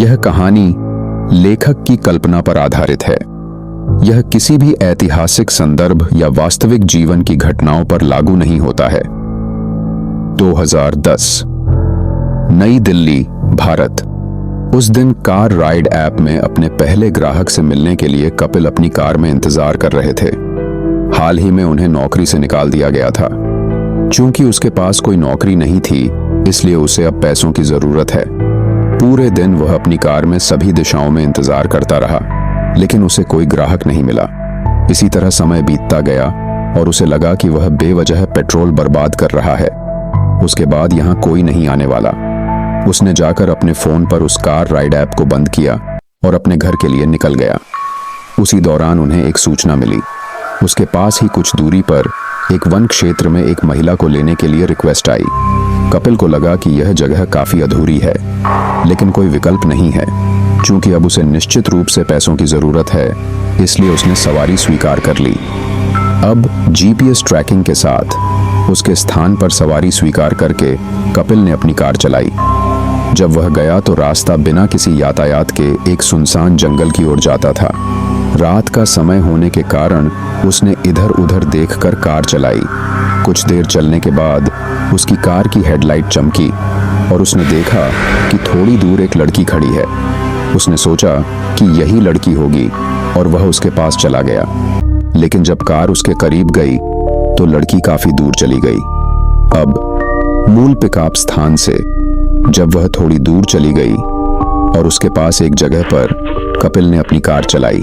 यह कहानी लेखक की कल्पना पर आधारित है। यह किसी भी ऐतिहासिक संदर्भ या वास्तविक जीवन की घटनाओं पर लागू नहीं होता है। 2010 नई दिल्ली, भारत। उस दिन कार राइड ऐप में अपने पहले ग्राहक से मिलने के लिए कपिल अपनी कार में इंतजार कर रहे थे। हाल ही में उन्हें नौकरी से निकाल दिया गया था। चूंकि उसके पास कोई नौकरी नहीं थी, इसलिए उसे अब पैसों की जरूरत है। पूरे दिन वह अपनी कार में सभी दिशाओं में इंतजार करता रहा, लेकिन उसे कोई ग्राहक नहीं मिला। इसी तरह समय बीतता गया और उसे लगा कि वह बेवजह पेट्रोल बर्बाद कर रहा है। उसके बाद यहाँ कोई नहीं आने वाला। उसने जाकर अपने फोन पर उस कार राइड ऐप को बंद किया और अपने घर के लिए निकल गया। उसी दौरान उन्हें एक सूचना मिली। उसके पास ही कुछ दूरी पर एक वन क्षेत्र में एक महिला को लेने के लिए रिक्वेस्ट आई। कपिल को लगा कि यह जगह काफी अधूरी है, लेकिन कोई विकल्प नहीं है। चूंकि अब उसे निश्चित रूप से पैसों की जरूरत है, इसलिए उसने सवारी स्वीकार कर ली। अब जीपीएस ट्रैकिंग के साथ उसके स्थान पर सवारी स्वीकार करके कपिल ने अपनी कार चलाई। जब वह गया तो रास्ता बिना किसी यातायात के एक सुनसान जंगल की ओर जाता था। रात का समय होने के कारण उसने इधर उधर देखकर कार चलाई। कुछ देर चलने के बाद उसकी कार की हेडलाइट चमकी और उसने देखा कि थोड़ी दूर एक लड़की खड़ी है। उसने सोचा कि यही लड़की होगी और वह उसके पास चला गया। लेकिन जब कार उसके करीब गई तो लड़की काफी दूर चली गई। अब मूल पिकअप स्थान से जब वह थोड़ी दूर चली गई और उसके पास एक जगह पर कपिल ने अपनी कार चलाई।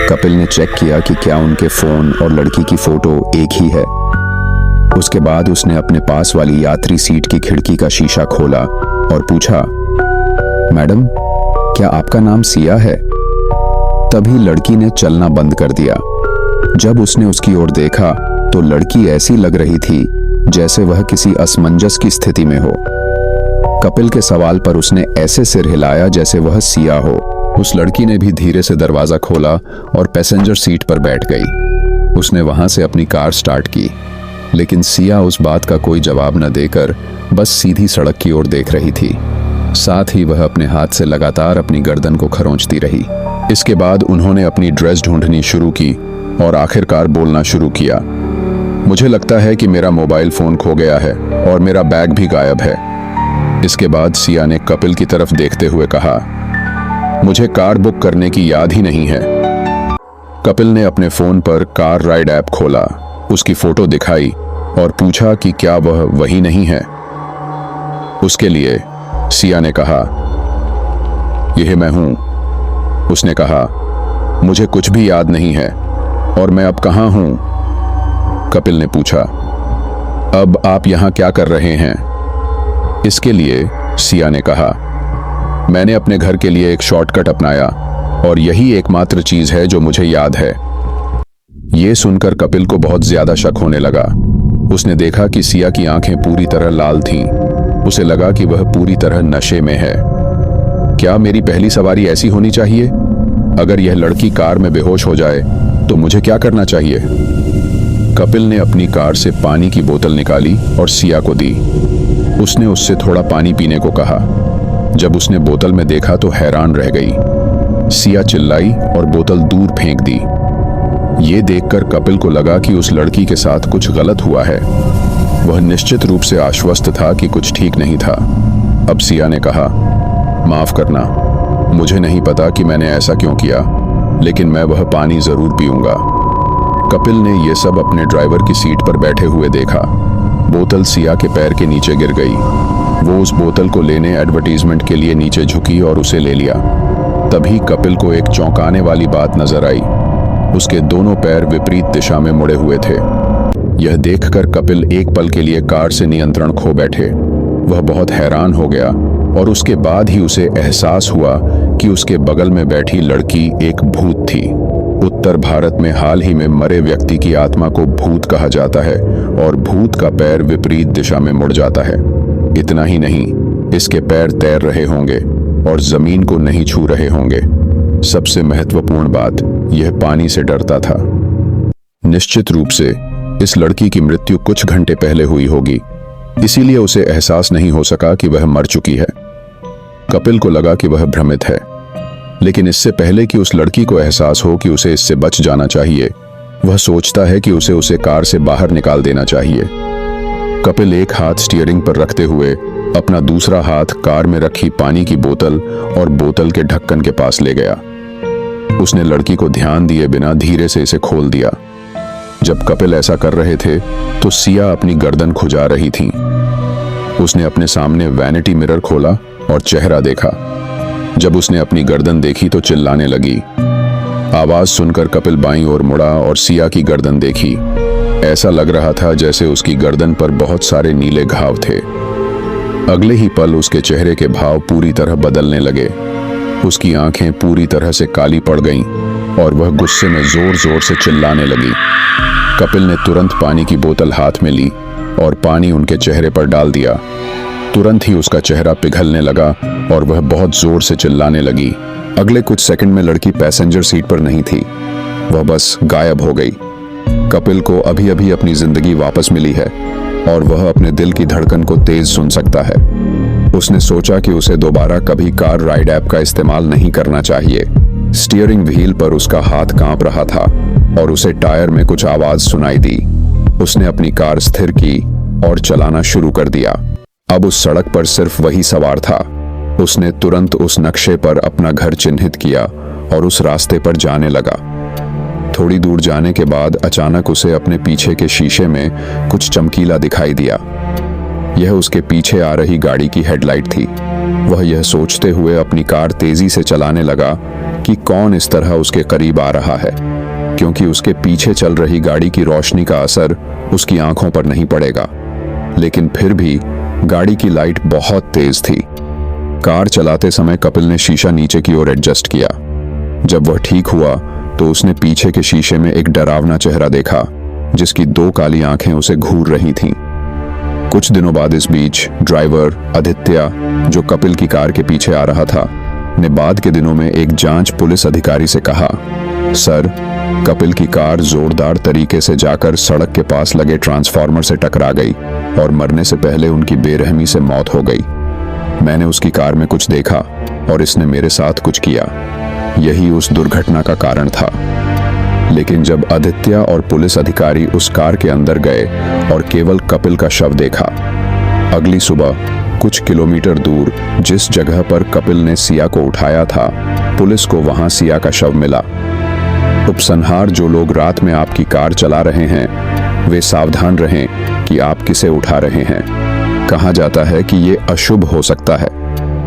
कपिल ने चेक किया कि क्या उनके फोन और लड़की की फोटो एक ही है। उसके बाद उसने अपने पास वाली यात्री सीट की खिड़की का शीशा खोला और पूछा, मैडम, क्या आपका नाम सिया है? तभी लड़की ने चलना बंद कर दिया। जब उसने उसकी ओर देखा तो लड़की ऐसी लग रही थी जैसे वह किसी असमंजस की स्थिति में हो। कपिल के सवाल पर उसने ऐसे सिर हिलाया जैसे वह सिया हो। उस लड़की ने भी धीरे से दरवाजा खोला और पैसेंजर सीट पर बैठ गई। उसने वहां से अपनी कार स्टार्ट की, लेकिन सिया उस बात का कोई जवाब न देकर बस सीधी सड़क की ओर देख रही थी। साथ ही वह अपने हाथ से लगातार अपनी गर्दन को खरोंचती रही। इसके बाद उन्होंने अपनी ड्रेस ढूंढनी शुरू की और आखिरकार बोलना शुरू किया, मुझे लगता है कि मेरा मोबाइल फोन खो गया है और मेरा बैग भी गायब है। इसके बाद सिया ने कपिल की तरफ देखते हुए कहा, मुझे कार बुक करने की याद ही नहीं है। कपिल ने अपने फोन पर कार राइड ऐप खोला, उसकी फोटो दिखाई और पूछा कि क्या वह वही नहीं है। उसके लिए सिया ने कहा, यह मैं हूं। उसने कहा, मुझे कुछ भी याद नहीं है और मैं अब कहां हूं? कपिल ने पूछा, अब आप यहां क्या कर रहे हैं? इसके लिए सिया ने कहा, मैंने अपने घर के लिए एक शॉर्टकट अपनाया और यही एकमात्र चीज है जो मुझे याद है। यह सुनकर कपिल को बहुत ज्यादा शक होने लगा। उसने देखा कि सिया की आंखें पूरी तरह लाल थीं। उसे लगा कि वह पूरी तरह नशे में है। क्या मेरी पहली सवारी ऐसी होनी चाहिए? अगर यह लड़की कार में बेहोश हो जाए तो मुझे क्या करना चाहिए? कपिल ने अपनी कार से पानी की बोतल निकाली और सिया को दी। उसने उससे थोड़ा पानी पीने को कहा। जब उसने बोतल में देखा तो हैरान रह गई। सिया चिल्लाई और बोतल दूर फेंक दी। ये देखकर कपिल को लगा कि उस लड़की के साथ कुछ गलत हुआ है। वह निश्चित रूप से आश्वस्त था कि कुछ ठीक नहीं था। अब सिया ने कहा, माफ करना, मुझे नहीं पता कि मैंने ऐसा क्यों किया, लेकिन मैं वह पानी जरूर पीऊंगा। कपिल ने यह सब अपने ड्राइवर की सीट पर बैठे हुए देखा। बोतल सिया के पैर के नीचे गिर गई। वो उस बोतल को लेने एडवर्टीजमेंट के लिए नीचे झुकी और उसे ले लिया। तभी कपिल को एक चौंकाने वाली बात नजर आई। उसके दोनों पैर विपरीत दिशा में मुड़े हुए थे। यह देखकर कपिल एक पल के लिए कार से नियंत्रण खो बैठे। वह बहुत हैरान हो गया और उसके बाद ही उसे एहसास हुआ कि उसके बगल में बैठी लड़की एक भूत थी। उत्तर भारत में हाल ही में मरे व्यक्ति की आत्मा को भूत कहा जाता है और भूत का पैर विपरीत दिशा में मुड़ जाता है। इतना ही नहीं, इसके पैर तैर रहे होंगे और जमीन को नहीं छू रहे होंगे। सबसे महत्वपूर्ण बात, यह पानी से डरता था। निश्चित रूप से इस लड़की की मृत्यु कुछ घंटे पहले हुई होगी, इसीलिए उसे एहसास नहीं हो सका कि वह मर चुकी है। कपिल को लगा कि वह भ्रमित है, लेकिन इससे पहले कि उस लड़की को एहसास हो कि उसे इससे बच जाना चाहिए, वह सोचता है कि उसे कार से बाहर निकाल देना चाहिए। कपिल एक हाथ स्टीयरिंग पर रखते हुए अपना दूसरा हाथ कार में रखी पानी की बोतल और बोतल के ढक्कन के पास ले गया। उसने लड़की को ध्यान दिए बिना धीरे से इसे खोल दिया। जब कपिल ऐसा कर रहे थे तो सिया अपनी गर्दन खुजा रही थी। उसने अपने सामने वैनिटी मिरर खोला और चेहरा देखा। जब उसने अपनी गर्दन देखी तो चिल्लाने लगी। आवाज सुनकर कपिल बाईं ओर मुड़ा और सिया की गर्दन देखी। ऐसा लग रहा था जैसे उसकी गर्दन पर बहुत सारे नीले घाव थे। अगले ही पल उसके चेहरे के भाव पूरी तरह बदलने लगे। उसकी आंखें पूरी तरह से काली पड़ गईं और वह गुस्से में जोर जोर से चिल्लाने लगी। कपिल ने तुरंत पानी की बोतल हाथ में ली और पानी उनके चेहरे पर डाल दिया। तुरंत ही उसका चेहरा पिघलने लगा और वह बहुत जोर से चिल्लाने लगी। अगले कुछ सेकंड में लड़की पैसेंजर सीट पर नहीं थी, वह बस गायब हो गई। कपिल को अभी अभी अपनी जिंदगी वापस मिली है और वह अपने दिल की धड़कन को तेज सुन सकता है। उसने सोचा कि उसे दोबारा कभी कार राइड ऐप का इस्तेमाल नहीं करना चाहिए। स्टीयरिंग व्हील पर उसका हाथ कांप रहा था और उसे टायर में कुछ आवाज सुनाई दी। उसने अपनी कार स्थिर की और चलाना शुरू कर दिया। अब उस सड़क पर सिर्फ वही सवार था। उसने तुरंत उस नक्शे पर अपना घर चिन्हित किया और उस रास्ते पर जाने लगा। थोड़ी दूर जाने के बाद अचानक उसे अपने पीछे के शीशे में कुछ चमकीला दिखाई दिया। यह उसके पीछे आ रही गाड़ी की हेडलाइट थी। वह यह सोचते हुए अपनी कार तेजी से चलाने लगा कि कौन इस तरह उसके करीब आ रहा है, क्योंकि उसके पीछे चल रही गाड़ी की रोशनी का असर उसकी आंखों पर नहीं पड़ेगा। लेकिन फिर भी गाड़ी की लाइट बहुत तेज थी। कार चलाते समय कपिल ने शीशा नीचे की ओर एडजस्ट किया। जब वह ठीक हुआ तो उसने पीछे के शीशे में एक डरावना चेहरा देखा, जिसकी दो काली आंखें उसे घूर रही थीं। कुछ दिनों बाद इस बीच ड्राइवर आदित्य, जो कपिल की कार के पीछे आ रहा था, ने बाद के दिनों में एक जांच पुलिस अधिकारी से कहा, सर, कपिल की कार जोरदार तरीके से जाकर सड़क के पास लगे ट्रांसफार्मर से टकरा गई और मरने से पहले उनकी बेरहमी से मौत हो गई। मैंने उसकी कार में कुछ देखा और इसने मेरे साथ कुछ किया। यही उस दुर्घटना का कारण था। लेकिन जब आदित्य और पुलिस अधिकारी उस कार के अंदर गए और केवल कपिल का शव देखा, अगली सुबह कुछ किलोमीटर दूर जिस जगह पर कपिल ने सिया को उठाया था, पुलिस को वहां सिया का शव मिला। उपसंहार, जो लोग रात में आपकी कार चला रहे हैं, वे सावधान रहें कि आप किसे उठा रहे हैं। कहा जाता है कि ये अशुभ हो सकता है।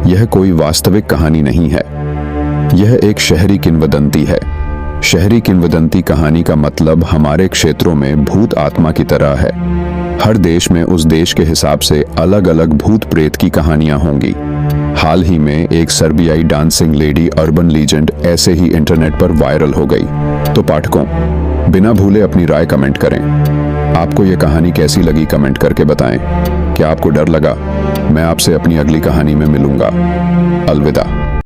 यह कोई वास्तविक कहानी नहीं है, यह एक शहरी किंवदंती है। शहरी किंवदंती कहानी का मतलब हमारे क्षेत्रों में भूत आत्मा की तरह है। हर देश में उस देश के हिसाब से अलग अलग भूत प्रेत की कहानियां होंगी। हाल ही में एक सर्बियाई डांसिंग लेडी अर्बन लीजेंड ऐसे ही इंटरनेट पर वायरल हो गई। तो पाठकों, बिना भूले अपनी राय कमेंट करें। आपको यह कहानी कैसी लगी कमेंट करके बताएं। क्या आपको डर लगा? मैं आपसे अपनी अगली कहानी में मिलूंगा। अलविदा।